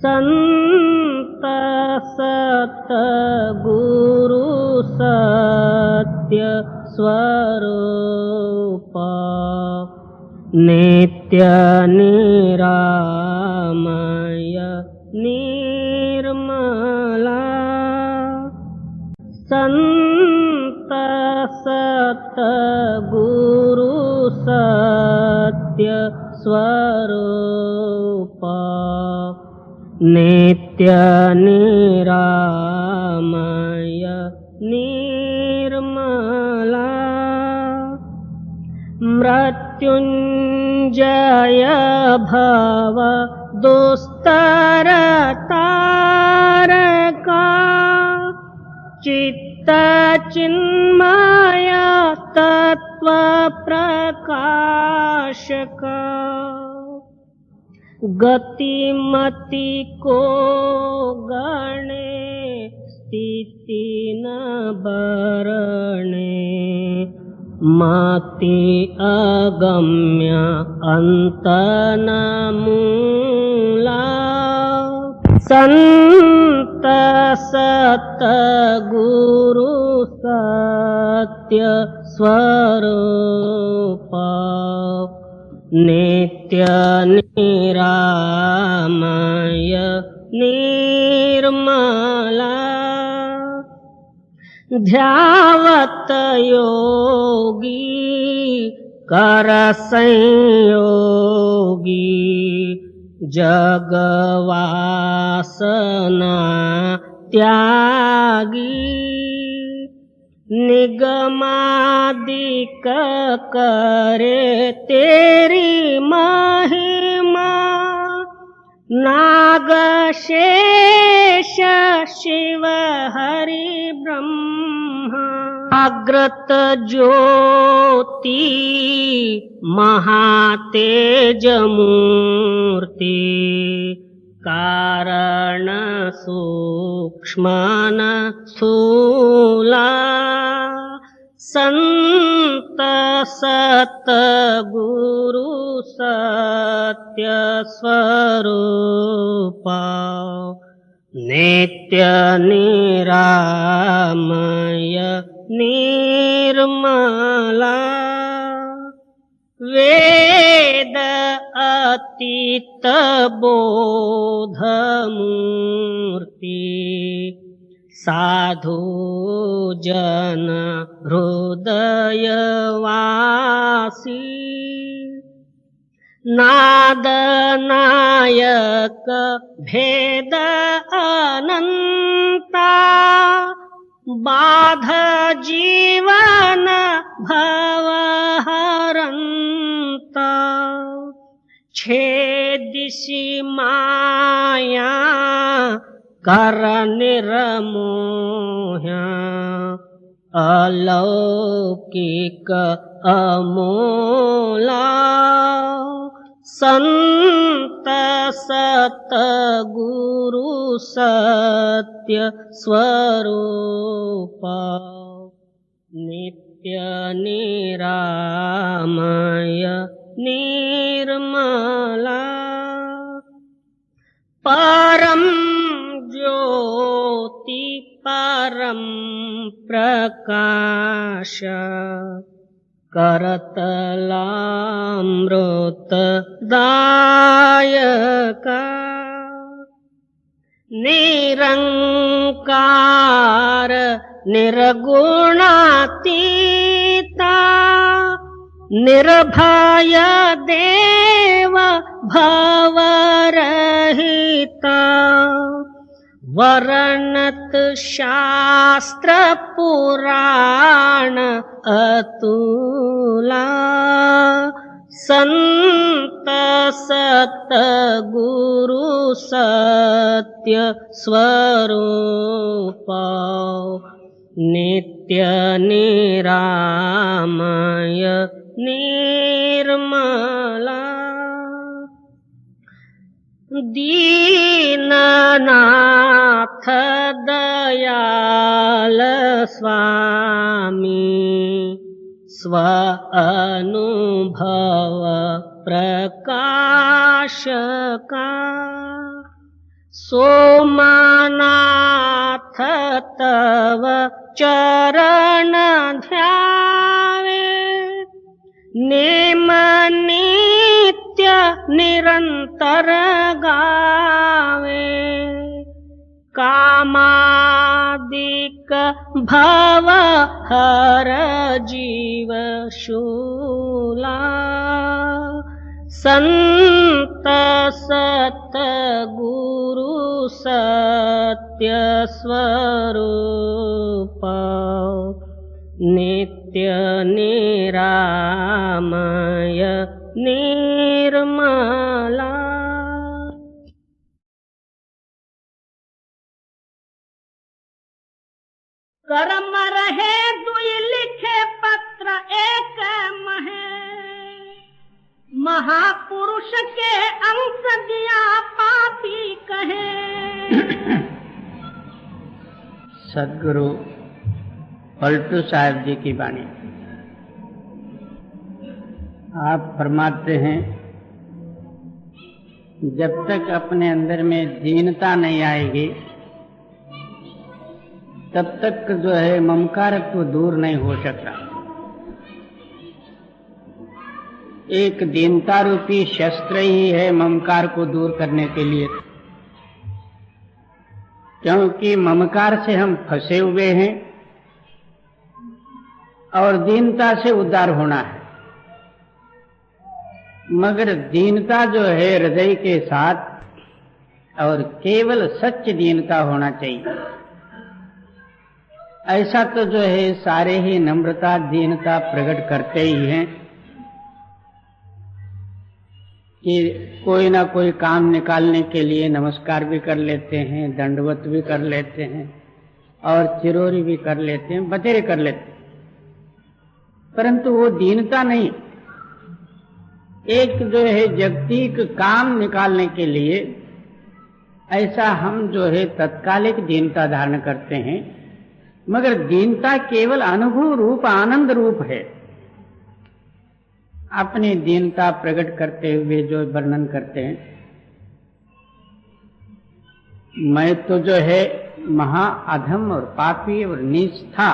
संत सतगुरु सत्य स्वरूप नित्य निरामय निर्मला संत सतगुरु सत्य स्वरूप नित्य निरामय निर्मला मृत्युंजय भव दुस्तर तारका चित्त चिन्मय तत्व प्रकाशका गतिमति को गणे स्थिति न बरणे मति अगम्य अंत न मूला संत सतगुरु सत्य स्वरूप नित्य निरामय निर्मला ध्यावत योगी कर संयोगी जगवासना त्यागी निगमादिक करे तेरी महिमा नाग शेष शिव हरि ब्रह्मा अग्रत ज्योति महातेज मूर्ति कारण सूक्ष्मन स्थूला संत सतगुरु सत्य स्वरूप नित्य निरामय निर्मला वेद अतीत बोध मूर्ति साधु जन हृदय वासी नाद नायक भेद अनंता बाध जीवन भव हरंता छेदिसि माया कर निर्मोह्या अलौकिक अमोला संत सतगुरु सत्य स्वरूप नित्य निरामय निर्मला परम ज्योति परम प्रकाश करतलामृत दायका निरंकार निर्गुणातीता निर्भय देव भवरहिता वर्णत शास्त्र पुराण अतुला संत सतगुरु सत्य स्वरूप नित्य निरामय निर्मला दीननाथ दयाल स्वामी स्व अनुभव प्रकाश का सोमनाथ तव चरण ध्यावे नेम नित्य निरंतर गावे कामादिक भव हर जीव शूला संत सत गुरु सत्य स्वरूप नित्य निरामय निर्मला। कर्म रहे दुई लिखे पत्र एक महे महापुरुष के अंश दिया पापी कहे। सदगुरु पलटू साहब जी की वाणी। आप फरमाते हैं, जब तक अपने अंदर में दीनता नहीं आएगी तब तक जो है ममकार को दूर नहीं हो सकता। एक दीनता रूपी शस्त्र ही है ममकार को दूर करने के लिए, क्योंकि ममकार से हम फंसे हुए हैं और दीनता से उद्धार होना है। मगर दीनता जो है हृदय के साथ और केवल सच्ची दीनता होना चाहिए। ऐसा तो जो है सारे ही नम्रता दीनता प्रकट करते ही हैं कि कोई ना कोई काम निकालने के लिए नमस्कार भी कर लेते हैं, दंडवत भी कर लेते हैं और चिरोरी भी कर लेते हैं, बतेरे कर लेते हैं, परंतु वो दीनता नहीं। एक जो है जागतिक काम निकालने के लिए ऐसा हम जो है तत्कालिक दीनता धारण करते हैं, मगर दीनता केवल अनुभव रूप आनंद रूप है। अपनी दीनता प्रकट करते हुए जो वर्णन करते हैं, मैं तो जो है महा अधम और पापी और नीच था,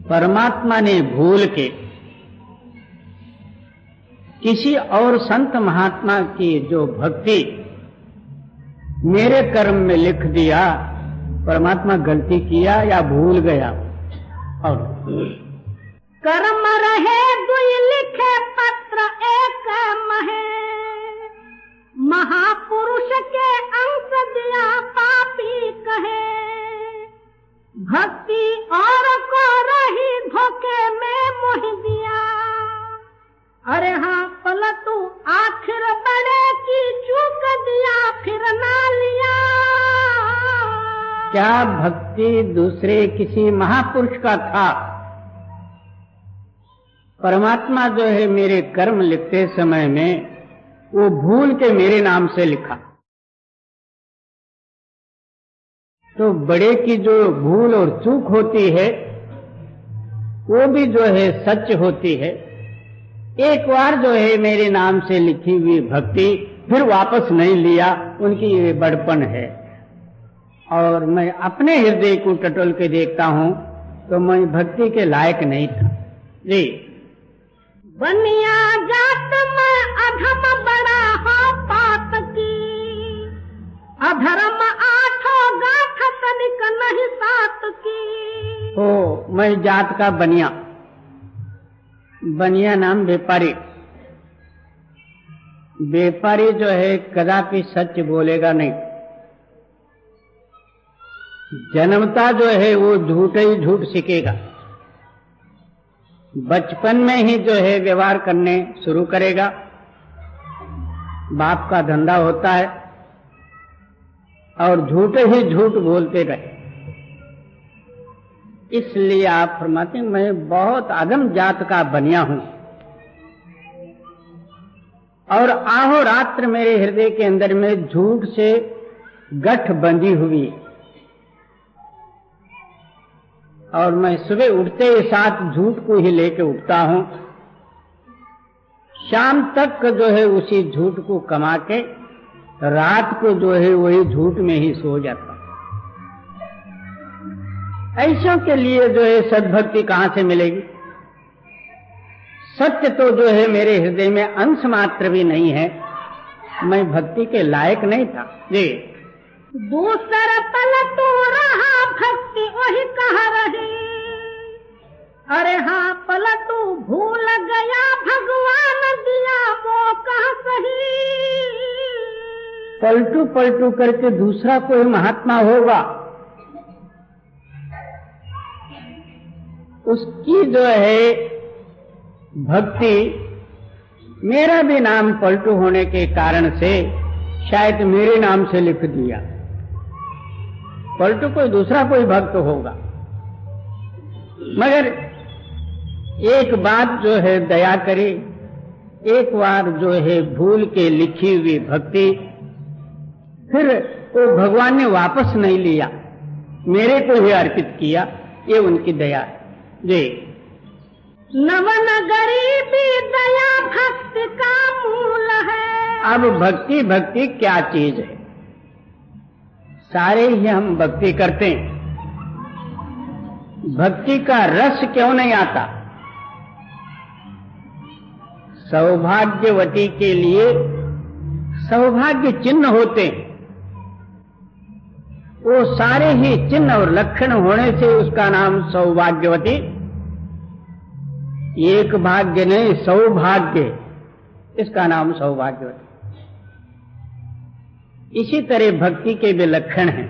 परमात्मा ने भूल के किसी और संत महात्मा की जो भक्ति मेरे कर्म में लिख दिया। परमात्मा गलती किया या भूल गया। और कर्म रहे दुई लिखे पत्र एक महे महापुरुष के अंश दिया पापी कहे। भक्ति और को रही धोखे में मोह दिया। अरे हाँ पलटू आखिर बड़े की चूक दिया फिर ना लिया। क्या भक्ति दूसरे किसी महापुरुष का था? परमात्मा जो है मेरे कर्म लिखते समय में वो भूल के मेरे नाम से लिखा। तो बड़े की जो भूल और चूक होती है वो भी जो है सच होती है। एक बार जो है मेरे नाम से लिखी हुई भक्ति फिर वापस नहीं लिया, उनकी ये बड़पन है। और मैं अपने हृदय को टटोल के देखता हूँ तो मैं भक्ति के लायक नहीं था। जी, बनिया जात में अधम बड़ा हो पात की। अधर्म आठों गाठ तनिक नहीं सात की। ओ मैं जात का बनिया, बनिया नाम व्यापारी। व्यापारी जो है कदापि सच बोलेगा नहीं। जन्मता जो है वो झूठ ही झूठ सीखेगा। बचपन में ही जो है व्यवहार करने शुरू करेगा। बाप का धंधा होता है और झूठ ही झूठ बोलते रहे। इसलिए आप फरमाते हैं मैं बहुत अधम जात का बनिया हूं और आहो रात्र मेरे हृदय के अंदर में झूठ से गठ बंधी हुई। और मैं सुबह उठते ही साथ झूठ को ही लेके उठता हूं। शाम तक जो है उसी झूठ को कमा के रात को जो है वही झूठ में ही सो जाता। ऐसों के लिए जो है सद्भक्ति कहां से मिलेगी? सत्य तो जो है मेरे हृदय में अंश मात्र भी नहीं है, मैं भक्ति के लायक नहीं था जी। दूसरा पल तो रहा भक्ति वही कह रही, अरे हाँ पल तू भूल गया भगवान दिया मौका सही। पलटू पलटू करके दूसरा कोई महात्मा होगा, उसकी जो है भक्ति मेरा भी नाम पलटू होने के कारण से शायद मेरे नाम से लिख दिया। पलटू कोई दूसरा कोई भक्त होगा, मगर एक बात जो है दया करे, एक बार जो है भूल के लिखी हुई भक्ति फिर वो भगवान ने वापस नहीं लिया, मेरे को ही अर्पित किया, ये उनकी दया है जी। नवन गरीबी दया भक्ति का मूल है। अब भक्ति भक्ति क्या चीज है? सारे ही हम भक्ति करते हैं, भक्ति का रस क्यों नहीं आता? सौभाग्यवती के लिए सौभाग्य चिन्ह होते हैं, वो सारे ही चिन्ह और लक्षण होने से उसका नाम सौभाग्यवती। एक भाग्य नहीं, सौभाग्य, इसका नाम सौभाग्यवती। इसी तरह भक्ति के भी लक्षण हैं।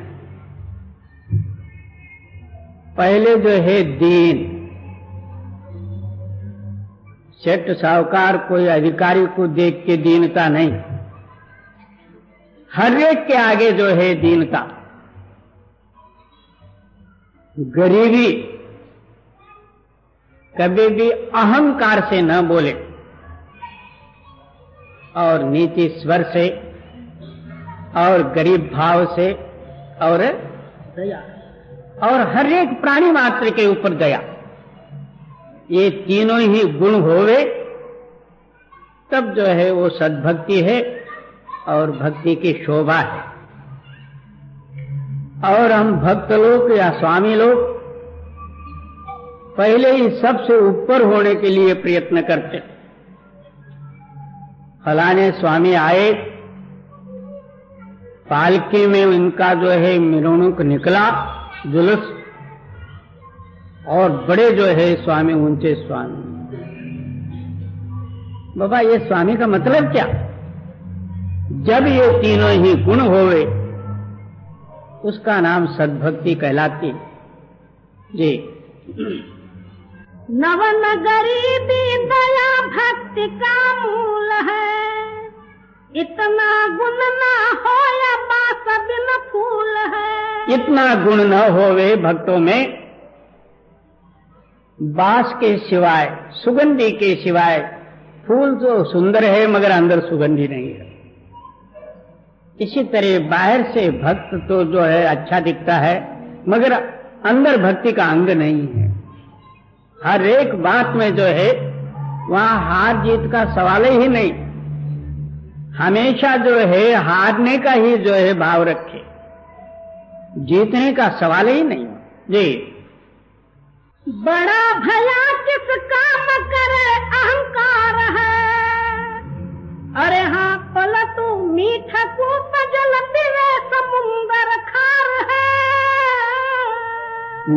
पहले जो है दीन, सेठ साहूकार कोई अधिकारी को देख के दीनता नहीं, हर एक के आगे जो है दीनता। गरीबी, कभी भी अहंकार से न बोले और नीति स्वर से और गरीब भाव से और दया, और हर एक प्राणी मात्र के ऊपर दया, ये तीनों ही गुण होवे तब जो है वो सद्भक्ति है और भक्ति की शोभा है। और हम भक्त लोग या स्वामी लोग पहले ही सबसे ऊपर होने के लिए प्रयत्न करते। फलाने स्वामी आए, पालकी में उनका जो है मिरौनुक निकला, जुलूस, और बड़े जो है स्वामी ऊंचे स्वामी। बाबा ये स्वामी का मतलब क्या? जब ये तीनों ही गुण होवे उसका नाम सद्भक्ति कहलाती जी। नवन गरीबी दया भक्ति का मूल है, इतना गुण ना हो या बास बिन फूल है। इतना गुण न होवे भक्तों में, बास के सिवाय, सुगंधी के सिवाय, फूल तो सुंदर है मगर अंदर सुगंधी नहीं है। इसी तरह बाहर से भक्त तो जो है अच्छा दिखता है मगर अंदर भक्ति का अंग नहीं है। हर एक बात में जो है वहां हार जीत का सवाल ही नहीं, हमेशा जो है हारने का ही जो है भाव रखे, जीतने का सवाल ही नहीं जी। बड़ा भला किस काम करे अहंकार है, अरे हाँ पलटू मीठ कूप जल पीवे समुंदर खार है।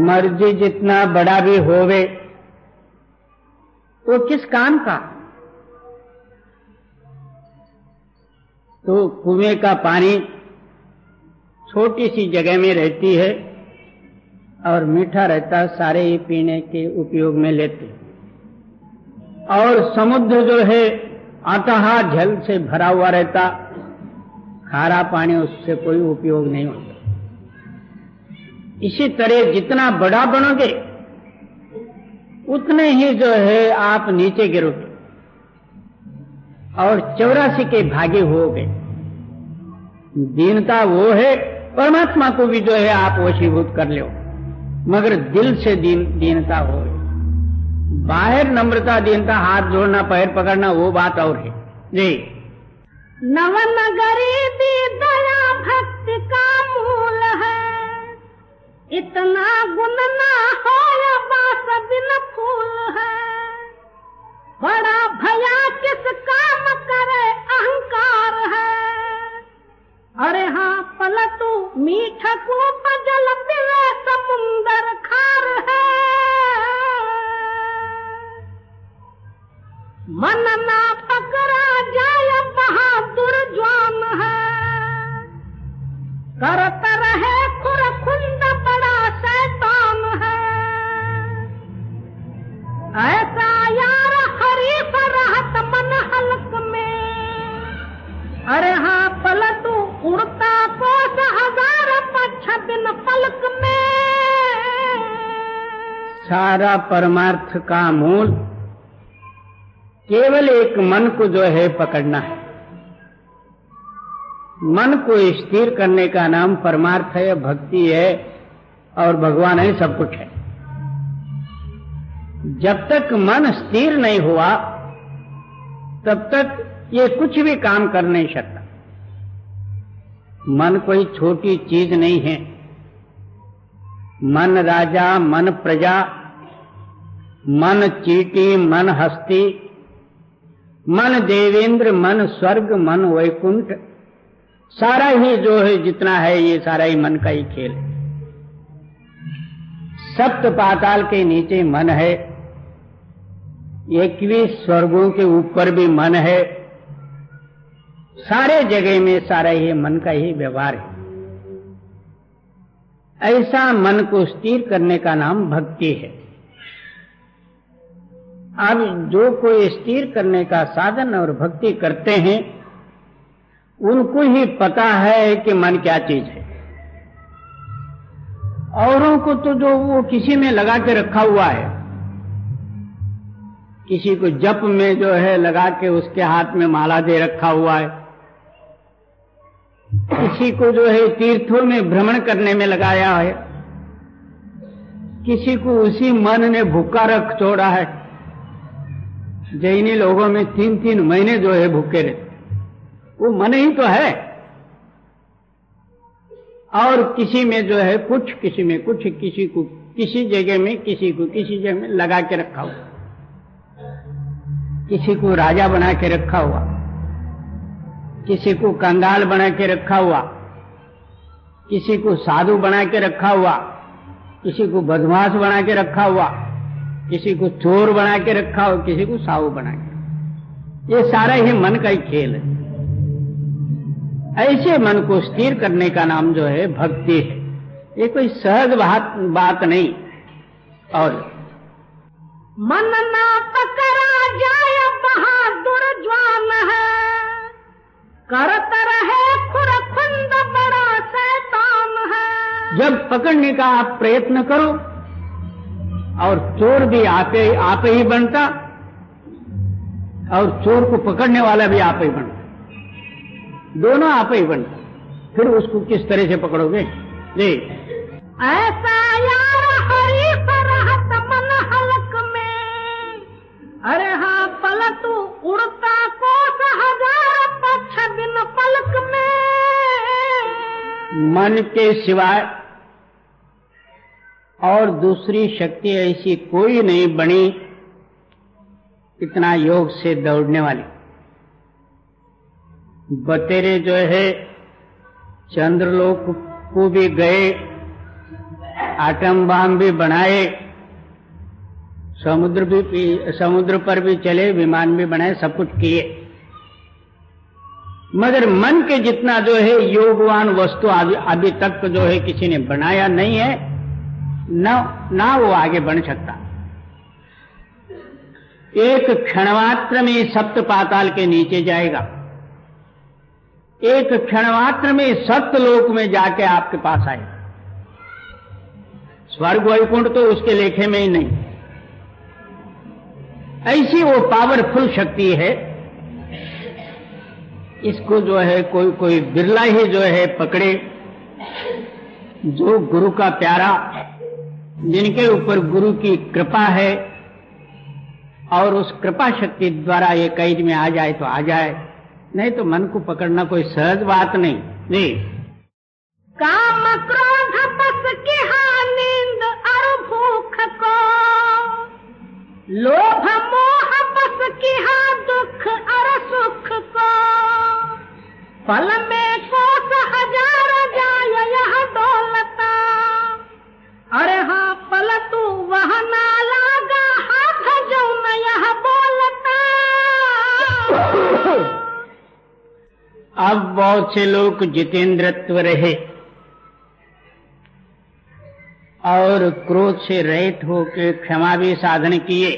मर्जी जितना बड़ा भी होवे वो किस काम का? तो कुएं का पानी छोटी सी जगह में रहती है और मीठा रहता, सारे ही पीने के उपयोग में लेते। और समुद्र जो है अथाह जल से भरा हुआ रहता, खारा पानी उससे कोई उपयोग नहीं होता। इसी तरह जितना बड़ा बनोगे उतने ही जो है आप नीचे गिरोगे और 84 के भागी होगे। दीनता वो है, परमात्मा को भी जो है आप वशीभूत कर लो, मगर दिल से दीनता हो। बाहर नम्रता दीनता, हाथ जोड़ना पैर पकड़ना वो बात और है जी। नवन गरीबी मीठ कूप जल पिले समुंदर खार है। मन ना पकड़ा जाय बहादुर जवान है। करत रहे खुरखुंड बड़ा शैतान है। ऐसा यार हरीफ रहत मन हल्क में। अरे हाँ पलटू उड़ता कोस हजार पक्ष बिन पलक में। सारा परमार्थ का मूल केवल एक मन को जो है पकड़ना है। मन को स्थिर करने का नाम परमार्थ है, भक्ति है और भगवान है, सब कुछ है। जब तक मन स्थिर नहीं हुआ तब तक ये कुछ भी काम कर नहीं सकता। मन कोई छोटी चीज नहीं है। मन राजा, मन प्रजा, मन चीटी, मन हस्ती, मन देवेंद्र, मन स्वर्ग, मन वैकुंठ, सारा ही जो है जितना है ये सारा ही मन का ही खेल है। सप्त पाताल के नीचे मन है, 21 स्वर्गों के ऊपर भी मन है। सारे जगह में सारा ही मन का ही व्यवहार है। ऐसा मन को स्थिर करने का नाम भक्ति है। अब जो कोई स्थिर करने का साधन और भक्ति करते हैं उनको ही पता है कि मन क्या चीज है। औरों को तो जो वो किसी में लगा के रखा हुआ है, किसी को जप में जो है लगा के उसके हाथ में माला दे रखा हुआ है, किसी को जो है तीर्थों में भ्रमण करने में लगाया है, किसी को उसी मन ने भूखा रख छोड़ा है। जैनी लोगों में 3-3 महीने जो है भूखे रहते, वो मन ही तो है। और किसी में जो है कुछ, किसी में कुछ, किसी को किसी जगह में, किसी को किसी जगह में लगा के रखा हुआ, किसी को राजा बना के रखा हुआ, किसी को कंगाल बना के रखा हुआ, किसी को साधु बना के रखा हुआ, किसी को बदमाश बना के रखा हुआ, किसी को चोर बना के रखा हुआ, किसी को साहू बना के। ये सारा ही मन का ही खेल है। ऐसे मन को स्थिर करने का नाम जो है भक्ति है। ये कोई सहज बात नहीं। और मन ना पकड़ा जाय बहादुर जवान है। करत रहे खुरखुंड बड़ा शैतान है। जब पकड़ने का आप प्रयत्न करो और चोर भी आप ही बनता और चोर को पकड़ने वाला भी आप ही बनता, दोनों आप ही बनता, फिर उसको किस तरह से पकड़ोगे? जी ऐसा यार हरीफ रहत मन हल्क में। अरे हाँ पलटू उड़ता कोस हजार पक्ष बिन पलक में। मन के सिवाय और दूसरी शक्ति ऐसी कोई नहीं बनी इतना योग से दौड़ने वाली। बतेरे जो है चंद्रलोक को भी गए, आटम बम भी बनाए, समुद्र पर भी चले, विमान भी बनाए, सब कुछ किए, मगर मन के जितना जो है योगवान वस्तु अभी तक जो है किसी ने बनाया नहीं है, ना वो आगे बढ़ सकता। एक क्षणमात्र में सप्त पाताल के नीचे जाएगा, एक क्षणमात्र में सप्तलोक में जाके आपके पास आएगा। स्वर्ग वैकुंठ तो उसके लेखे में ही नहीं। ऐसी वो पावरफुल शक्ति है। इसको जो है कोई बिरला ही जो है पकड़े, जो गुरु का प्यारा, जिनके ऊपर गुरु की कृपा है और उस कृपा शक्ति द्वारा ये कैद में आ जाए तो आ जाए, नहीं तो मन को पकड़ना कोई सहज बात नहीं। जी काम क्रोध बस की नींद और भूख को, लोभ मोह बस की दुख और सुख को, पल में कोस हजार जाय यह वह ना लागा हाथ जो न यह बोलता। अब बहुत से लोग जितेंद्रत्व रहे और क्रोध से रहित होकर क्षमा भी साधन किए,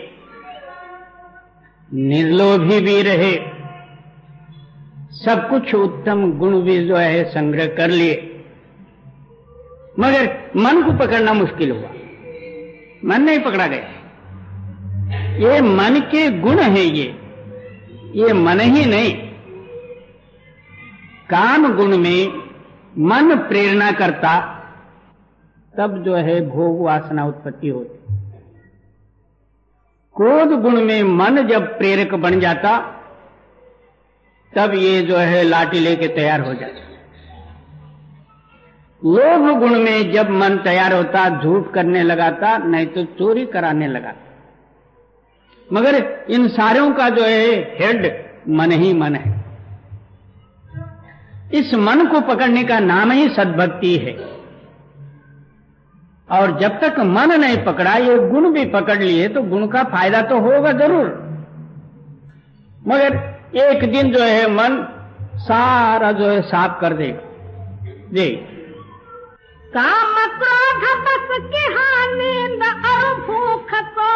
निर्लोभी भी रहे, सब कुछ उत्तम गुण भी जो है संग्रह कर लिए, मगर मन को पकड़ना मुश्किल हुआ। मन नहीं पकड़ा गया। ये मन के गुण है, ये मन ही नहीं। काम गुण में मन प्रेरणा करता, तब जो है भोग वासना उत्पत्ति होती। क्रोध गुण में मन जब प्रेरक बन जाता, तब ये जो है लाठी लेके तैयार हो जाता। लोभ गुण में जब मन तैयार होता, झूठ करने लगाता, नहीं तो चोरी कराने लगाता। मगर इन सारों का जो है हेड मन ही मन है। इस मन को पकड़ने का नाम ही सद्भक्ति है। और जब तक मन नहीं पकड़ा, ये गुण भी पकड़ लिए, तो गुण का फायदा तो होगा जरूर, मगर एक दिन जो है मन सारा जो है साफ कर देगा। जी, काम क्रोध बस की नींद और भूख को,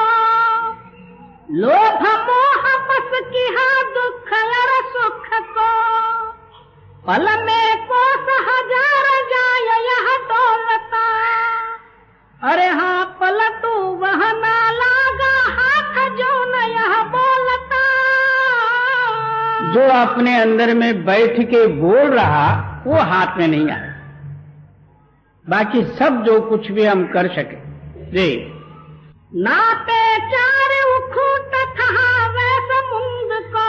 लोभ मोह बस की दुख और सुख को, पल में कोस हजार जाय यह दौलता। अरे हाँ पलटू वह ना लागा हाथ जो न यह बोलता। जो अपने अंदर में बैठ के बोल रहा वो हाथ में नहीं आया, बाकी सब जो कुछ भी हम कर सके। जी, नापे चार उखूट था वैसे मुंद को,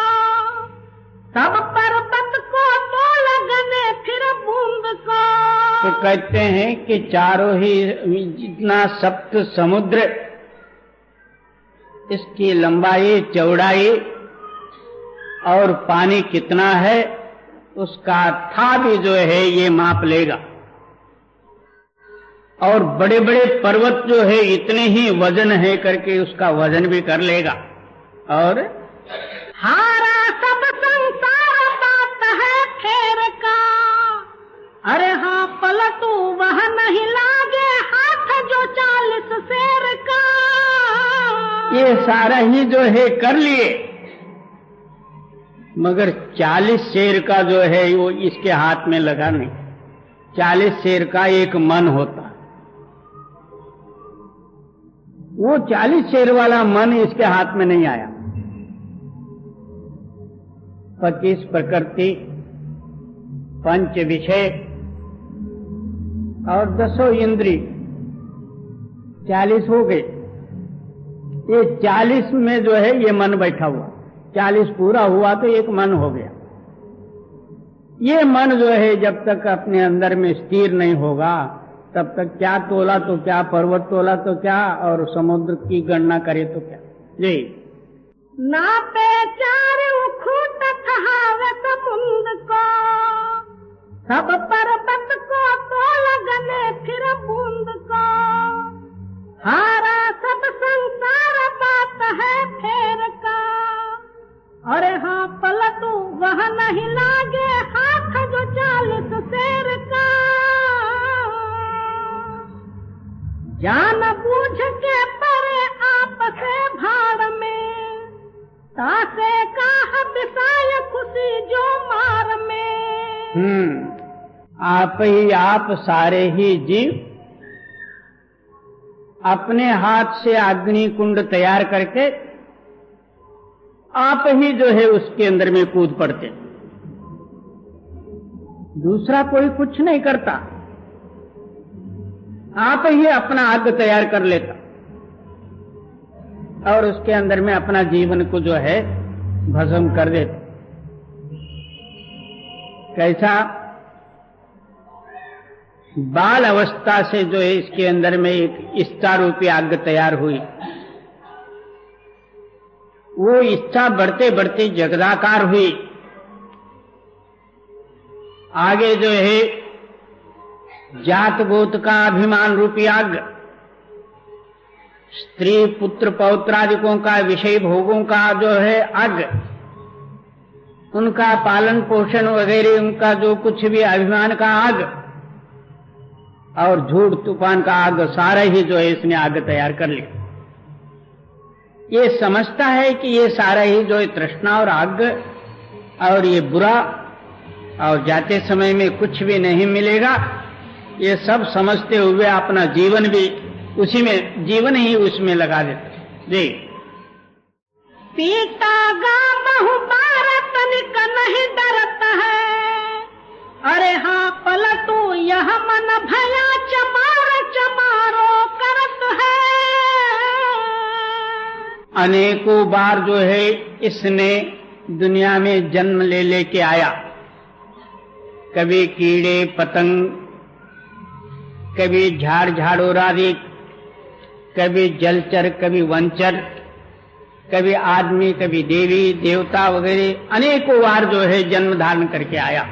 सब पर्वत को तो लगने फिर बूंद को। तो कहते हैं कि चारों ही जितना सप्त समुद्र, इसकी लंबाई चौड़ाई और पानी कितना है, उसका था भी जो है ये माप लेगा। और बड़े बड़े पर्वत जो है इतने ही वजन है करके उसका वजन भी कर लेगा। और हारा सब संसार बात है खेर का। अरे हाँ पलटू वह नहीं लागे हाथ जो 40 शेर का। ये सारा ही जो है कर लिए, मगर 40 शेर का जो है वो इसके हाथ में लगा नहीं। 40 शेर का एक मन होता, वो 40 शेर वाला मन इसके हाथ में नहीं आया। 25 प्रकृति, 5 विषय और 10 इंद्री, 40 हो गए। ये 40 में जो है ये मन बैठा हुआ। 40 पूरा हुआ तो एक मन हो गया। ये मन जो है जब तक अपने अंदर में स्थिर नहीं होगा, तब तक क्या तोला तो क्या, पर्वत तोला तो क्या, और समुद्र की गणना करे तो क्या। जी, नापे चार उखूट था वैसे मुंद को, सब पर्वत को तो लगने फिर बूंद को। हारा सब संसार बात है फेर का। अरे हाँ पलटू वह नहीं लागे हाथ जो 40 शेर का। जान बूझ के परे आप से भाड़ में, तासे का बिसाय खुशी जो मार में। आप ही आप सारे ही जीव अपने हाथ से अग्नि कुंड तैयार करके आप ही जो है उसके अंदर में कूद पड़ते। दूसरा कोई कुछ नहीं करता, आप ही अपना आग तैयार कर लेता और उसके अंदर में अपना जीवन को जो है भस्म कर देता। कैसा बाल अवस्था से जो है इसके अंदर में एक इच्छा रूपी आग तैयार हुई, वो इच्छा बढ़ते बढ़ते जगदाकार हुई। आगे जो है जात गोत का अभिमान रूपी आग, स्त्री पुत्र पौत्रादिकों का, विषय भोगों का जो है अग, उनका पालन पोषण वगैरह, उनका जो कुछ भी अभिमान का आग और झूठ तूफान का आग, सारा ही जो है इसने आग तैयार कर लिया। ये समझता है कि ये सारा ही जो है तृष्णा और आग और ये बुरा, और जाते समय में कुछ भी नहीं मिलेगा, ये सब समझते हुए अपना जीवन भी उसी में, जीवन ही उसमें लगा देते। जी, पीता गा बहु बार तनिक नहीं डरता है, अरे हाँ पलटू यह मन भया चमार चमारो करत है। अनेकों बार जो है इसने दुनिया में जन्म ले लेके आया, कभी कीड़े पतंग, कभी झाड़ झाड़ोरादि, कभी जलचर, कभी वनचर, कभी आदमी, कभी देवी देवता वगैरह, अनेकों बार जो है जन्म धारण करके आया।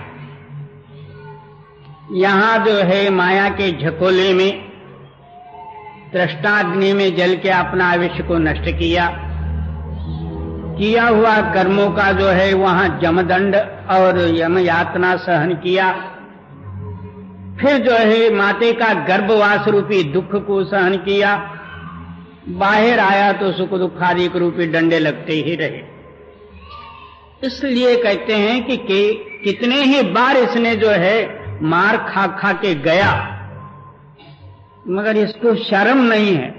यहाँ जो है माया के झकोले में तृष्णाग्नि में जल के अपना आयुष्य को नष्ट किया हुआ कर्मों का जो है वहां जमदंड और यम यातना सहन किया, फिर जो है माते का गर्भवास रूपी दुख को सहन किया, बाहर आया तो सुख दुखादि रूपी डंडे लगते ही रहे। इसलिए कहते हैं कि कितने ही बार इसने जो है मार खा खा के गया, मगर इसको शर्म नहीं है,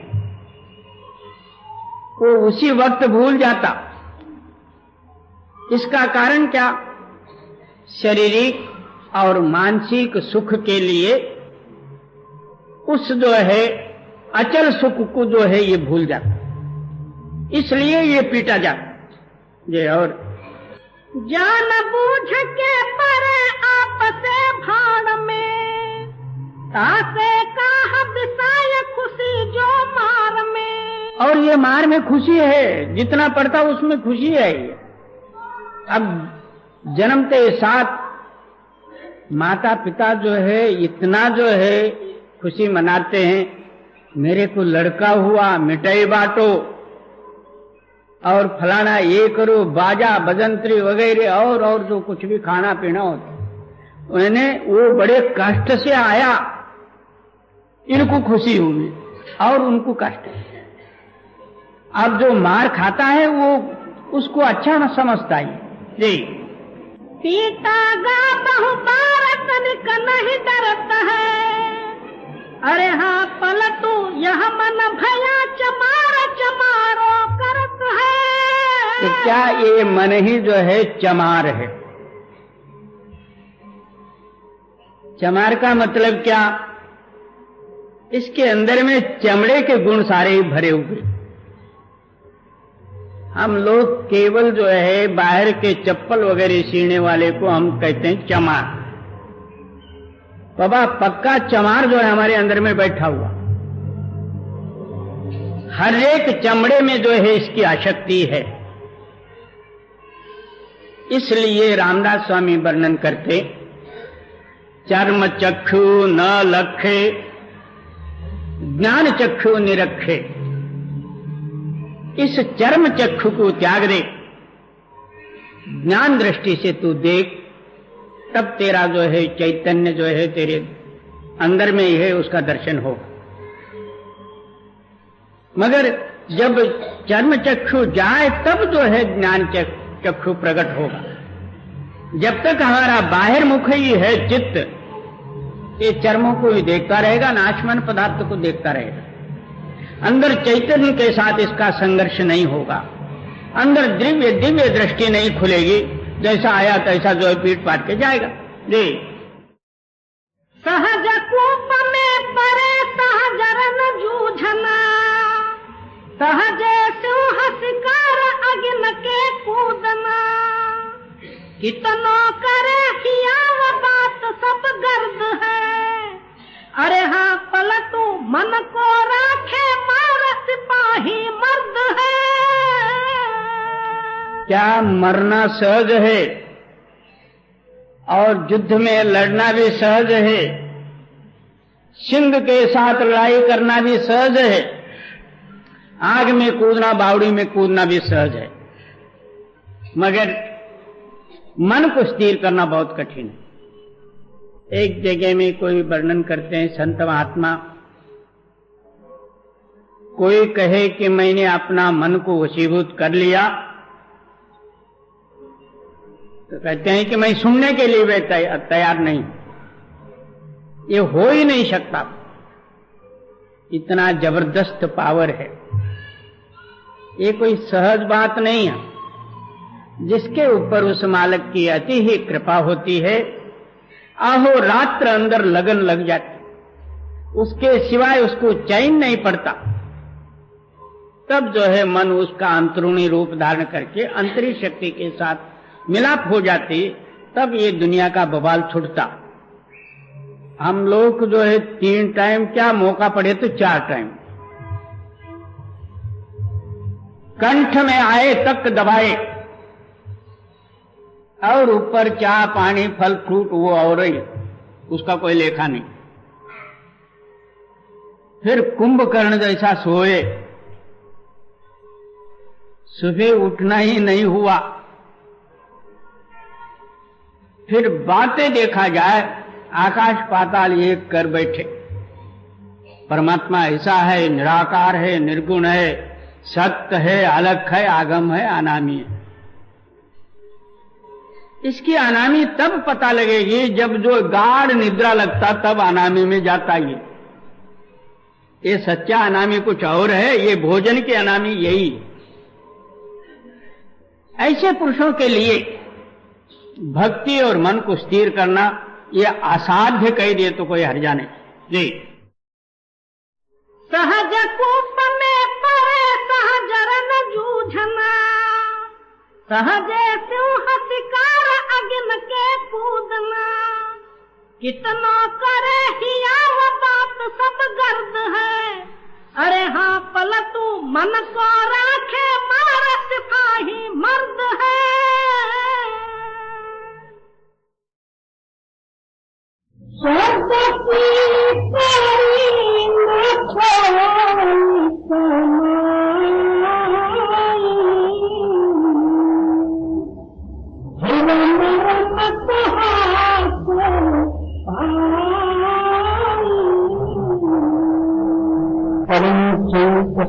वो उसी वक्त भूल जाता। इसका कारण क्या? शारीरिक और मानसिक सुख के लिए उस जो है अचल सुख को जो है ये भूल जाता, इसलिए ये पीटा जाता। ये और जान बूझ के परे आपसे भाड़ में, तासे का बिसाय खुशी जो मार में। और ये मार में खुशी है, जितना पड़ता उसमें खुशी है। अब जन्मते साथ माता पिता जो है इतना जो है खुशी मनाते हैं, मेरे को लड़का हुआ, मिठाई बांटो और फलाना ये करो, बाजा बजंत्री वगैरह और जो कुछ भी खाना पीना होता, उन्हें वो बड़े कष्ट से आया, इनको खुशी हुई और उनको कष्ट। अब जो मार खाता है वो उसको अच्छा न समझता है। जी, पीता गा बहु बार तनिक नहीं डरता है, अरे हाँ पलटू यह मन भया चमार चमारो करत है। तो क्या ये मन ही जो है चमार है? चमार का मतलब क्या? इसके अंदर में चमड़े के गुण सारे ही भरे हुए। हम लोग केवल जो है बाहर के चप्पल वगैरह सीने वाले को हम कहते हैं चमार। बाबा पक्का चमार जो है हमारे अंदर में बैठा हुआ, हर एक चमड़े में जो है इसकी आसक्ति है। इसलिए रामदास स्वामी वर्णन करते, चर्म चक्षु न लखे, ज्ञान चक्षु निरखे। इस चर्म चक्षु को त्याग दे, ज्ञान दृष्टि से तू देख, तब तेरा जो है चैतन्य जो है तेरे अंदर में ही है, उसका दर्शन हो। मगर जब चर्म चक्षु जाए तब जो है ज्ञान चक्षु प्रकट होगा। जब तक हमारा बाहर मुख ही है चित्त, ये चर्मों को ही देखता रहेगा, नाशवान पदार्थ को देखता रहेगा। अंदर चैतन्य के साथ इसका संघर्ष नहीं होगा, अंदर दिव्य दृष्टि नहीं खुलेगी, जैसा आया तैसा जो है पीट पाट के जाएगा। जी, सहज कूप में परे सहज रन जूझना, सहजे सिंह शिकार अग्न के कूदना। कितनो करे हियाव बात सब गर्द है, अरे हाँ पलटू मन को राखे मार सिपाही मर्द है। क्या मरना सहज है और युद्ध में लड़ना भी सहज है, सिंह के साथ लड़ाई करना भी सहज है, आग में कूदना, बावड़ी में कूदना भी सहज है, मगर मन को स्थिर करना बहुत कठिन है। एक जगह में कोई वर्णन करते हैं संत महात्मा, कोई कहे कि मैंने अपना मन को वशीभूत कर लिया, तो कहते हैं कि मैं सुनने के लिए भी तैयार नहीं, ये हो ही नहीं सकता, इतना जबरदस्त पावर है। ये कोई सहज बात नहीं है, जिसके ऊपर उस मालिक की अति ही कृपा होती है, अहोरात्र अंदर लगन लग जाती, उसके सिवाय उसको चैन नहीं पड़ता। तब जो है मन उसका अंतरूणी रूप धारण करके अंतरी शक्ति के साथ मिलाप हो जाती, तब ये दुनिया का बवाल छूटता। हम लोग जो है 3 टाइम, क्या मौका पड़े तो 4 टाइम, कंठ में आए तक दबाए, और ऊपर चाय पानी फल फ्रूट वो और ही, उसका कोई लेखा नहीं। फिर कुंभकर्ण जैसा सोए, सुबह उठना ही नहीं हुआ। फिर बातें देखा जाए, आकाश पाताल एक कर बैठे। परमात्मा ऐसा है, निराकार है, निर्गुण है, सत्य है, अलग है, आगम है, अनामी है। इसकी अनामी तब पता लगेगी जब जो गाढ़ निद्रा लगता तब अनामी में जाता ये सच्चा अनामी कुछ और है, ये भोजन की अनामी यही। ऐसे पुरुषों के लिए भक्ति और मन को स्थिर करना ये असाध्य कह दिए तो कोई हर्जा नहीं जी। सहज कूप में पड़े सहज रन जूझना, सहजे सिंह शिकार अग्न के कूदना, कितना करे हियाव बात सब गर्द है, अरे हाँ पलटू मन को राखे मार सिपाही मर्द है।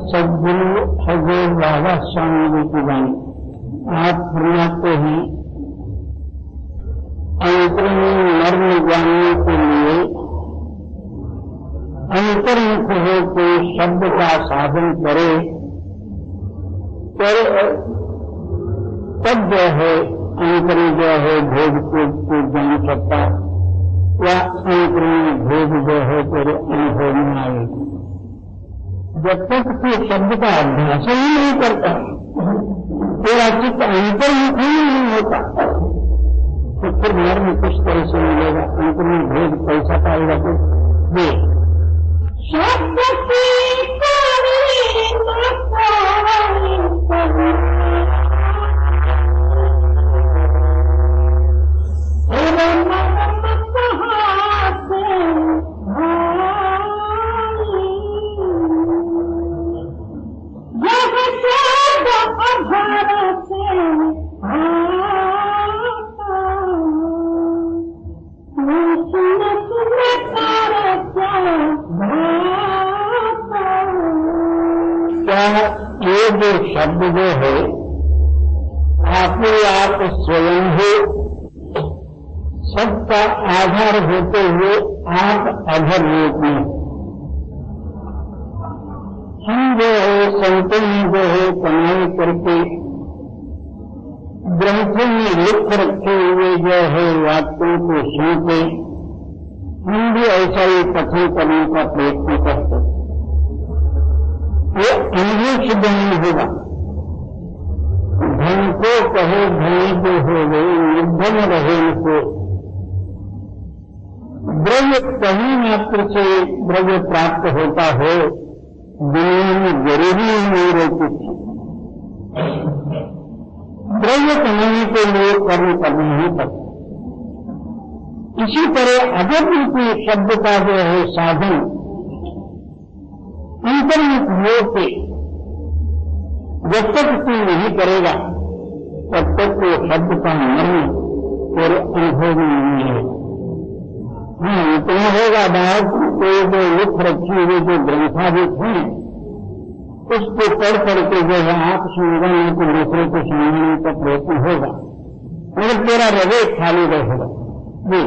सदगुरु हजूर बाबा स्वामी जी की वाणी आप फरमाते हैं, अंतरंग मर्म जानने के लिए अंतर्मुख हो कोई शब्द का साधन करे तब जो है अंतर जो है भेद को जान सकता, या अंतर में भेद जो है तेरे अनुभव में आएगी। जब तक तू शब्द का अभ्यास ही नहीं करता, तेरा चित्त अंतर्मुख ही नहीं होता, तो फिर मर्म किस तरह से मिलेगा, अंतर में भेद कैसा पाएगा? तो ये शब्द ये जो शब्द जो है आपने आप स्वयं ही सबका आधार होते हुए आप अधर रूप में, हम जो है संतों में जो है कमाई करके ग्रंथों में लिख रखे हुए जो है वाक्यों को सुनते, हम भी ऐसा ही कथन करने का प्रयत्न करते, ये अनुभव सिद्ध नहीं होगा। धन को कहे धनी जो हो गए, निर्धन रहे इनको, द्रव्य कहीं मात्र से द्रव्य प्राप्त होता हो, दुनिया में जरूरी नहीं रहती थी। द्रव्य कमाने के लिए कर्म करना ही पड़ता। इसी तरह अगर रूपी शब्द का जो है साधन अंतर्मुख होते जब तक तू नहीं करेगा तब तक वो शब्द का मर्म तेरे अनुभव में नहीं है। हाँ, इतना होगा बात कोई जो लिख रखी हुई जो ग्रंथाधिक हैं उसको पढ़ करके जो है आप सुनवाने को दूसरे को सुनाने का प्रयत्न होगा, मगर तेरा हृदय खाली रहेगा। जी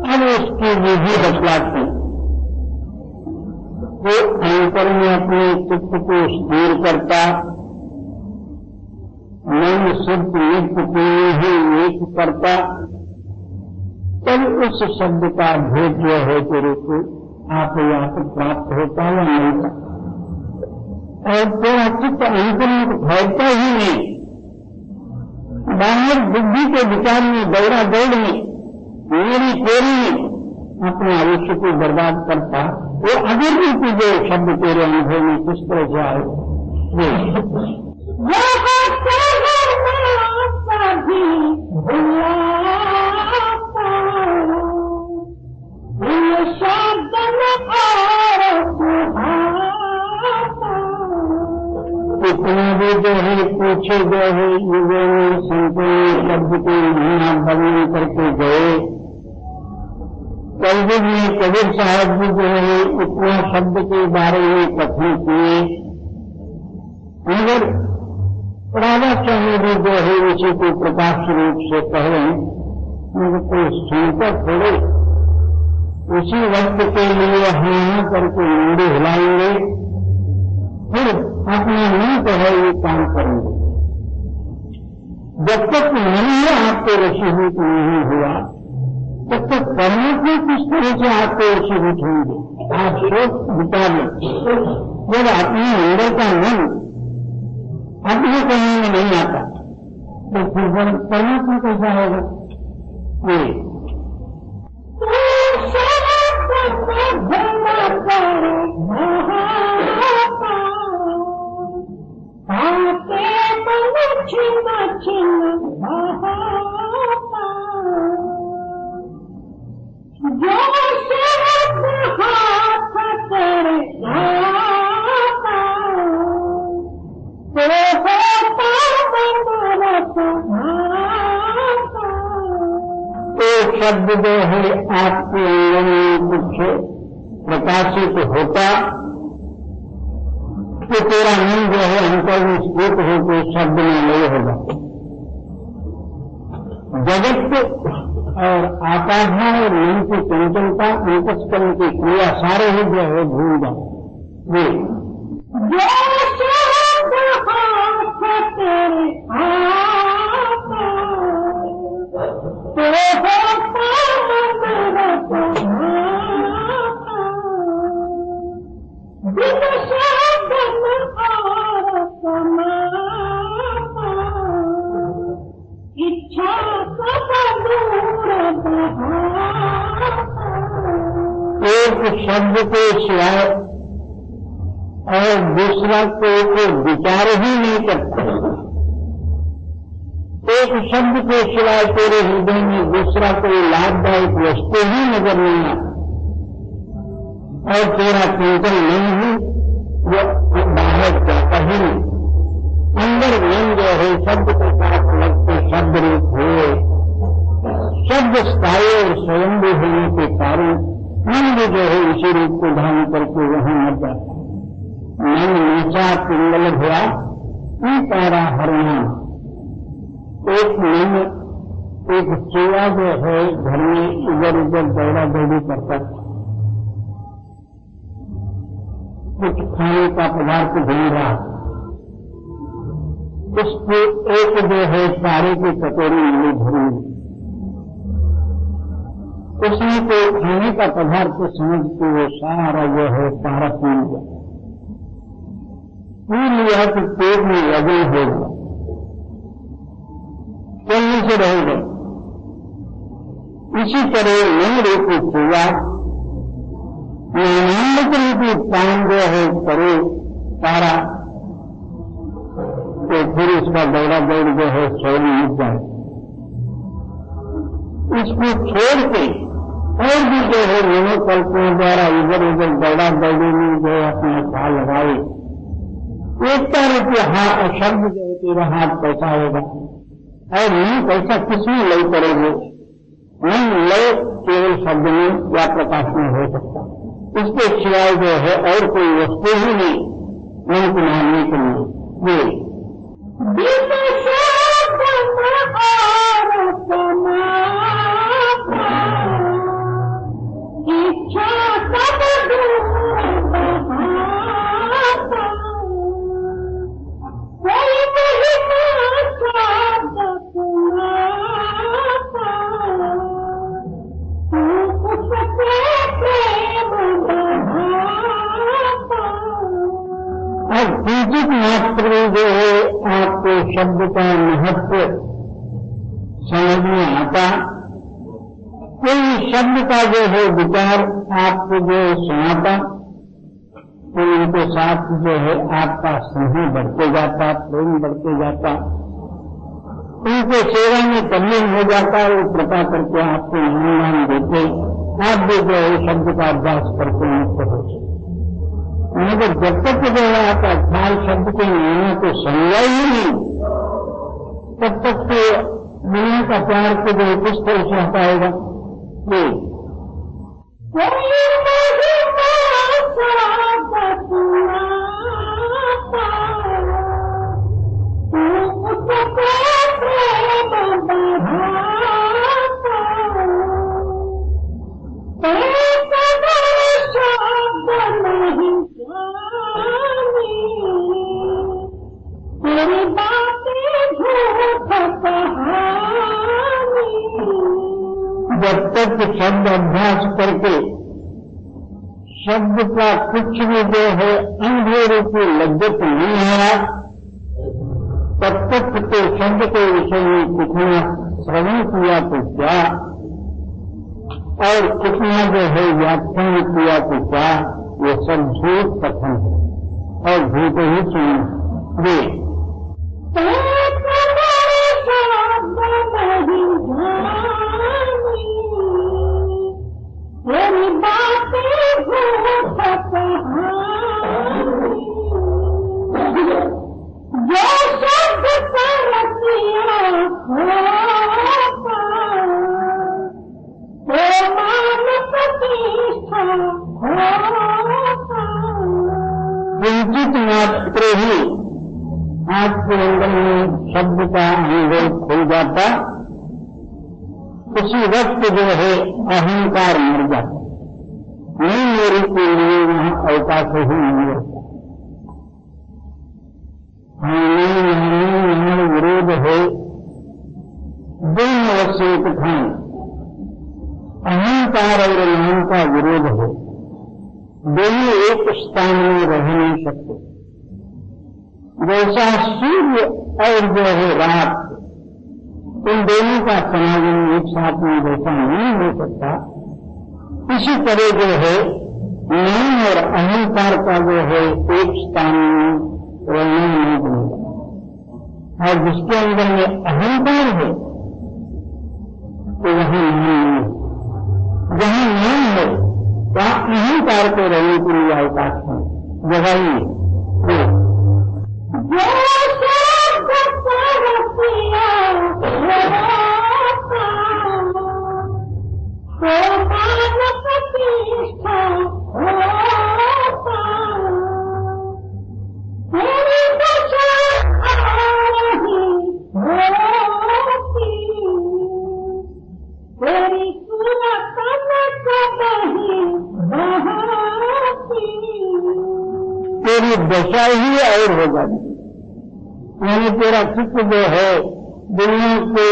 अब उसकी विधि बतलाती वो अंतर में अपने चित्त को स्थिर करता, मन शुद्ध नित्य के ही एक करता, तब उस शब्द का भेद जो है तेरे को आप प्राप्त होता या मिलता। और तेरा चित्त अंतर में फैलता ही नहीं, बाहर बुद्धि के विचार में दौड़ा दौड़ में मेरी तेरी अपने आयुष्य को बर्बाद करता। वो अगर भी जो शब्द तेरे अनुभव में किस तरह से आए इतना भी जो है पूछे गए हैं युगों में संतों शब्द के महिमा वर्णन करके गए। कलयुग में कबीर साहब जी जो है इतना शब्द के बारे में कथन किए, मगर राजा स्वामी भी जो है इसी को प्रकाश रूप से कहे, मगर कोई सुनकर थोड़े उसी वक्त के लिए हाँ करके मुंडे हिलाएंगे, फिर अपने मन को है ये काम करेंगे। जब तक मन में आपको वशीभूत नहीं हुआ तब तक परमात्मा किस तरह से आपको वशीभूत होंगे। आप सोच विचार लें, जब अपने अंदर का मन अपने करने में नहीं आता तो फिर परमात्मा कैसा होगा। शब्द जो है आपके अंदर में कुछ प्रकाशित होता तो तेरा मन जो है अंतर में स्थित होकर शब्द में लय होगा। जगत और आकाशा और मन की चंचलता अंतस्करण की क्रिया सारे ही जो है भूल जाए। एक शब्द के सिवाय और दूसरा कोई विचार ही नहीं करता। एक शब्द के सिवाय तेरे हृदय में दूसरा कोई लाभदायक वस्तु ही नजर नहीं आता और तेरा चिंतन नहीं है वो बाहर जाता ही नहीं। अंदर मन जो है शब्द के साथ लगते शब्द रूप हुए, शब्द स्थायी और स्वयंभू होने के कारण मन भी जो है इसी रूप को धारण करके वहीं मर जाता। मन नीचा पिंगल हुआ तारा हरना। एक मन एक चूहा जो है घर में इधर उधर दौड़ा दौड़ी करता था, कुछ खाने का पदार्थ ढूंढ रहा, उसको एक जो है सारे की कटोरी मिली भरी, उसने तो खाने का पदार्थ समझ के वो सारा जो है सारा पी लिया तो पेट में वजन हो गया। चलने से रह गए। इसी तरह मन रूपी सेवा, ज्ञानामृत रूपी काम जो है करे सारा, तो फिर इसका दौड़ा दौड़ जो है स्वयं मिट जाए। इसको छोड़ के और भी जो है मनोकल्पना द्वारा इधर उधर दौड़ा दौड़ी में जो है अपना ख्याल लगाए, एकता रूपी शब्द जो है तेरा हाथ पैसा होगा और नहीं पैसा किसमें लय करोगे? नहीं लय केवल शब्द में या प्रकाश में हो सकता, इसके सिवाय जो है और कोई वस्तु ही नहीं मन को मानने के लिए। किंचित मात्र जो है आपको शब्द का महत्व समझ में आता, कोई शब्द का जो है विचार आपको जो सुनाता, तो उनके साथ जो है आपका स्नेह बढ़ते जाता, प्रेम बढ़ते जाता, उनके सेवा में तल्लीन हो जाता, वो कृपा करके आपको नाम देते, आप भी जो है शब्द का अभ्यास करके मुक्त हो सकते। मगर जब तक जो है आपका ख्याल शब्द के नामों को समझा ही नहीं, तब तक तो दुनिया का प्यार को जो किस तरह से हटाएगा? जब तक शब्द अभ्यास करके शब्द का कुछ भी जो है अनुभव रूपी लज्जत नहीं आया, तब तक तो शब्द के विषय में कितना श्रवण किया तो क्या और कितना जो है व्याख्यान किया तो क्या, ये सब झूठ कथन है और झूठ ही सुनिए। किंचित मात्र ही आपके अंदर में शब्द का अनुभव खो जाता, उसी वक्त जो है अहंकार मर जाता, नहीं मेरे के लिए वहां अवकाश ही नहीं रहता। यहाँ विरोध है, दोनों अवश्य कथाएं, अहंकार और नाम का विरोध है, दोनों एक स्थान में रह नहीं सकते। जैसा सूर्य और जो है रात, इन दोनों का समागम एक साथ में जैसा नहीं हो सकता, इसी तरह जो है नाम और अहंकार का जो है एक स्थान में रहना नहीं बनेगा। और जिसके अंदर में अहंकार है तो वहां नाम नहीं है, जहां नाम है वहां अहंकार को रहने के लिए अवकाश है, जगह ही है। तेरी दशा ही और हो जाती, यानी तेरा चित्त जो है दुनिया के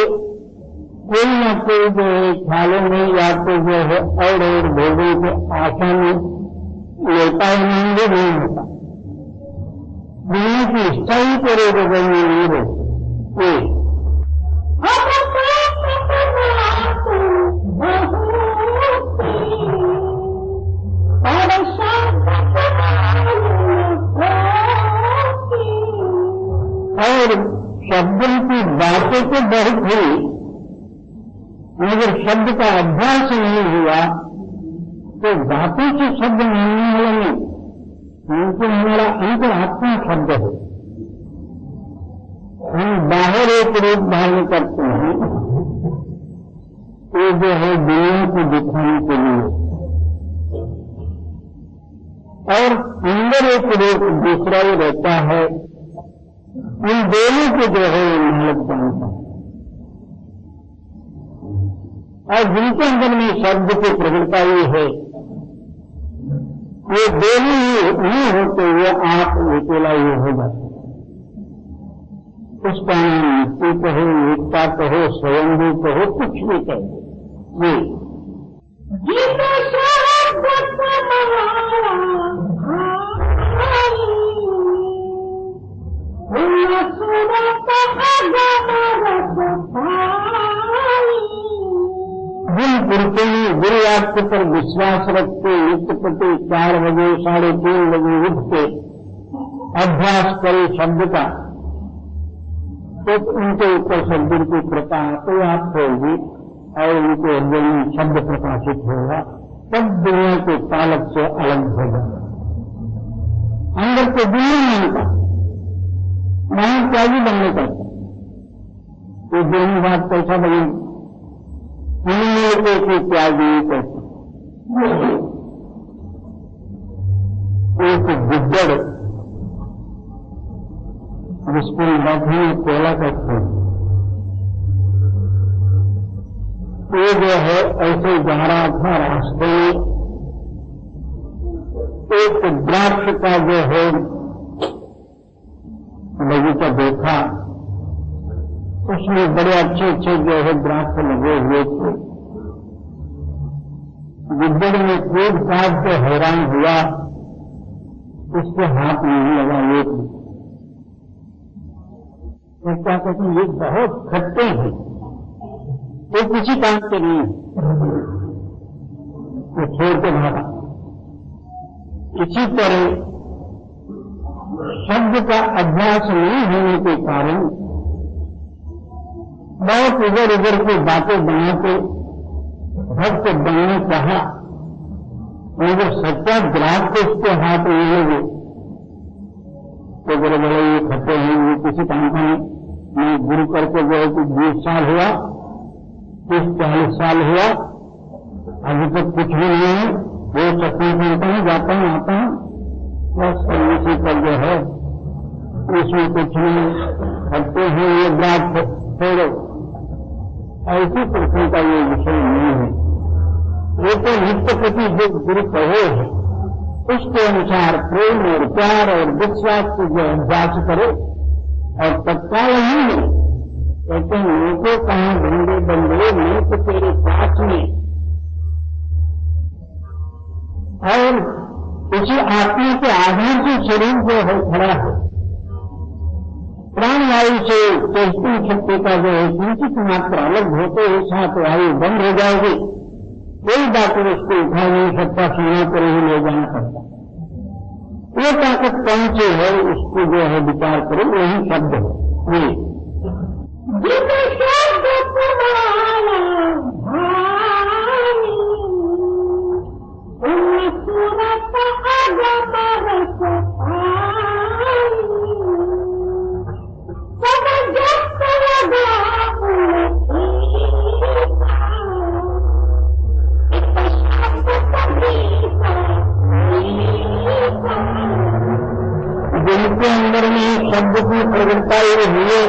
कोई न कोई जो है ख्यालों में या तो जो है और भोगों के आशा में लेता ही नहीं होता, दुनिया की इच्छा ही तेरे हृदय में नहीं रहती। बातें तो बहुत हुई, मगर शब्द का अभ्यास नहीं हुआ तो बातों से शब्द मानने वाला नहीं, क्योंकि हमारा अंतरात्मा शब्द है। हम बाहर एक रूप धारण करते हैं, ये जो है दुनिया को दिखाने के लिए, और अंदर एक रूप दूसरा ही रहता है। इन दोनों को जो है मालक जानता है, और जिनके अंदर में शब्द की प्रबलता ही है, ये दोनों ही नहीं होते हुए आप अकेला ही हो जाते। उसका नाम मुक्ति कहो, एकता कहो, स्वयंभू कहो, कुछ भी कहो। ये जिन पुरुषों ने गुरु वाक्य पर विश्वास रखते नित्य प्रति 4 बजे 3:30 बजे उठ के अभ्यास करे शब्द का, तो उनके ऊपर सदगुरु की कृपा तो आप होगी और उनके हृदय में शब्द प्रकाशित होगा, तब दुनिया के पालक से अलग हो जाएगा। अंदर को दुनिया मानता, वहां त्यागी बनने करता, ये दोनों बात कैसा बने, हमने को त्यागी नहीं करता। एक गुड्डड़ जिसको बैठे कोयला करते हैं, वो जो है ऐसे जा रहा था रास्ते में, एक द्राक्ष का जो है बगीचा देखा, उसमें बड़े अच्छे अच्छे जो है द्राक्ष लगे हुए थे। गुड्डड़ में कूद काट के हैरान हुआ, उसके हाथ नहीं लगा एक भी। तो क्या कहते हैं, ये बहुत खट्टे हैं, ये किसी काम के नहीं है, वो छोड़ के भागा। इसी तरह शब्द का अभ्यास नहीं होने के कारण बहुत इधर उधर की बातें बना के भक्त बनने चाहा, मगर सच्चा ग्राहक को उसके हाथ नहीं लगे तो बोले बोले ये खट्टे हैं, ये किसी काम का नहीं। मैं गुरु करके जो है कि 20 साल हुआ, 30-40 साल हुआ, अभी तक कुछ भी नहीं है। वो सत्संग सुनता हूँ, जाता हूँ, आता हूँ, बस इसी पर जो है इसमें कुछ नहीं करते हैं, ये बात छोड़ो। ऐसी प्रश्न का ये विषय नहीं है। ये तो नित्य प्रति जो गुरु कहे है उसके अनुसार प्रेम और प्यार और विश्वास को जो अभ्यास करे, और तत्काल नहीं है। कहते हैं लोगों कहाँ बंदे बंदे मैं तो तेरे पास में, और उसी आत्मा के आधार से शरीर जो है खड़ा है। प्राणवायु से चेष्टन शक्ति का जो है किंचित मात्रा अलग होते ही साथ वायु बंद हो जाएगी, कोई डॉक्टर उसको उठा नहीं सकता, सीना पर ही ले जाना पड़ता। ये ताकत कौन सी है, उसको जो है विचार करें, वही शब्द है। जिनके अंदर में शब्द की प्रवृत्ता ये हुई,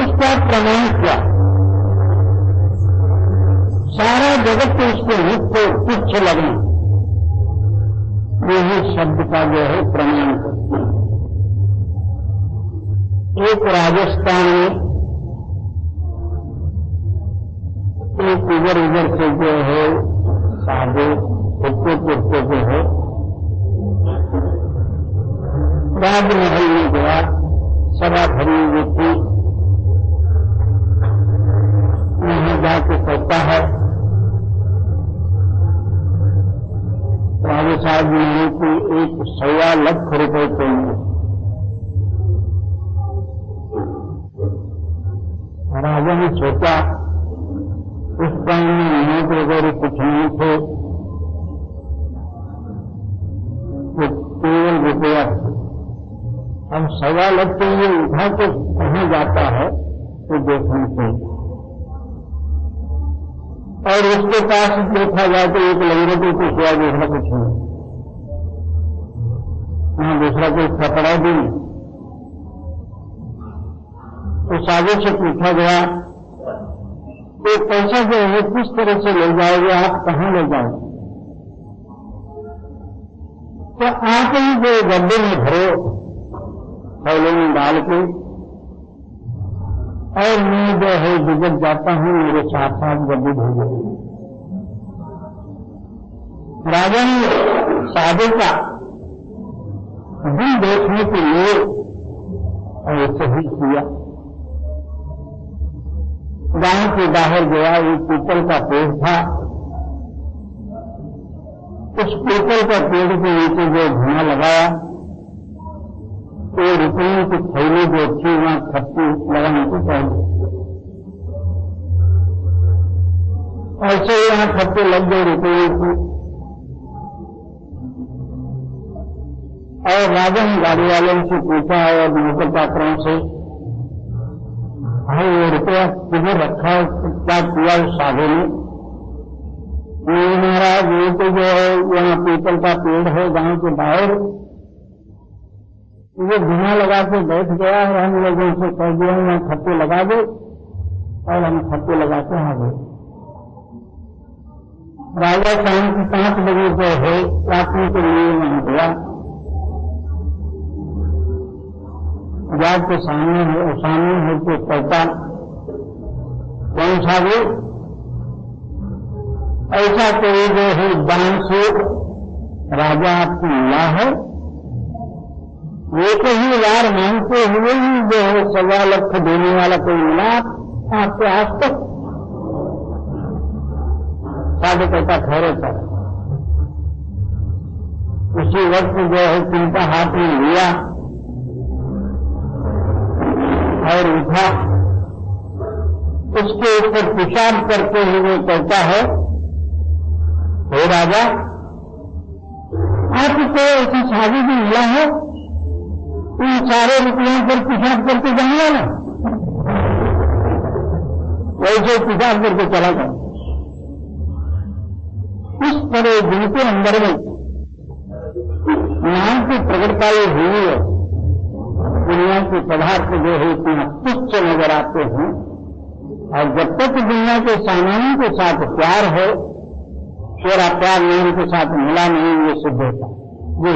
उसका प्रमाण क्या? सारा जगत को उसके हित को तुच्छ लगना, यही शब्द का जो है प्रमाण करते हैं। एक राजस्थान में एक इधर उधर से जो है साधु फिरते फिरते जो है राजमहल में गया, सभा भरी हुई थी। वहां जाके कहता है राजा साहब ने कि 1.25 लाख रुपए चाहिए। राजा ने सोचा उस टाइम में नोट वगैरह कुछ नहीं थे, तो केवल रुपया। अब सवाल है कि ये उठा के कहीं जाता है तो देखना चाहिए। और उसके पास देखा जाए तो एक लंगड़े को कुछ हुआ, दूसरा कुछ नहीं, वहां दूसरा कोई कपड़ा भी नहीं। तो साधु से पूछा गया तो पैसा जो है किस तरह से ले जाओगे, आप कहाँ ले जाओगे? तो आप ही जो गड्ढे में भरो थैले में डाल के, और मैं जो है गुजर जाता हूँ, मेरे साथ साथ गड्ढे भेजो। राजा ने साधु का दिल देखने के लिए ऐसे ही किया। गांव के बाहर गया, एक पीपल का पेड़ था, उस पीपल का पेड़ के नीचे जो धुआं लगाया तो रुपयों की थैली जो थी वहां खप्पी लगाने को चाहिए। ऐसे ही वहां खप्पी लग गई रुपये की। और राजा ने गाड़ी वाले से पूछा और नौकर चाकरों से, भाई ये रुपया किधर रखा है, क्या किया उस साधु ने? महाराज ये तो जो है यहाँ पीपल का पेड़ है गांव के बाहर, ये धुआं लगा के बैठ गया और हम लोगों से कह दिया यहाँ खप्पे लगा दो, और हम खप्पे लगा के आ गए। राजा शाम की 5 बजे जो है रात्रि के लिए वहां गया। जाग के सामने है तो कहता, कौन साधु? ऐसा कोई जो है दान से राजा आपको मिला है? वो तो ही वार मांगते हुए ही जो है 1.25 लाख देने वाला कोई मिला आपके आज तक? साधु कहता, ठहरे सर। उसी वक्त जो है चिंता हाथ में लिया और उठा, उसके ऊपर पेशाब करते हुए कहता है, हे राजा, आपको ऐसी शादी भी मिला है, इन सारे रुपयों पर पेशाब करके जाने वाला? वैसे पेशाब करके चला गया। इस तरह जिनके अंदर में नाम की प्रगटताई हुई है, दुनिया के पदार्थ जो है इतना तुच्छ नजर आते हैं, और जब तक दुनिया के सामानों के साथ प्यार है, तेरा प्यार नहीं के साथ मिला नहीं, ये सिद्ध होता जी।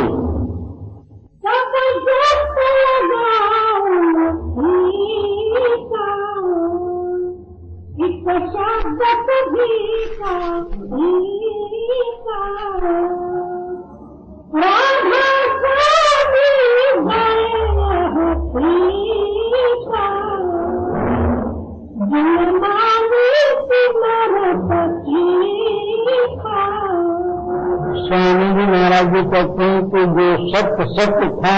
स्वामी जी महाराज जी कहते हैं कि जो सत्य सत्य था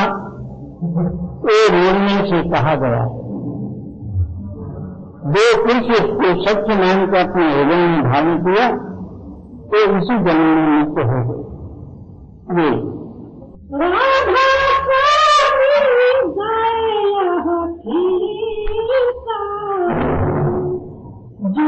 वो रोने से कहा गया। जो पुरुष को सत्य मान कर अपने हृदय में धारण किया तो इसी जन्म में मुक्त हो गए। जी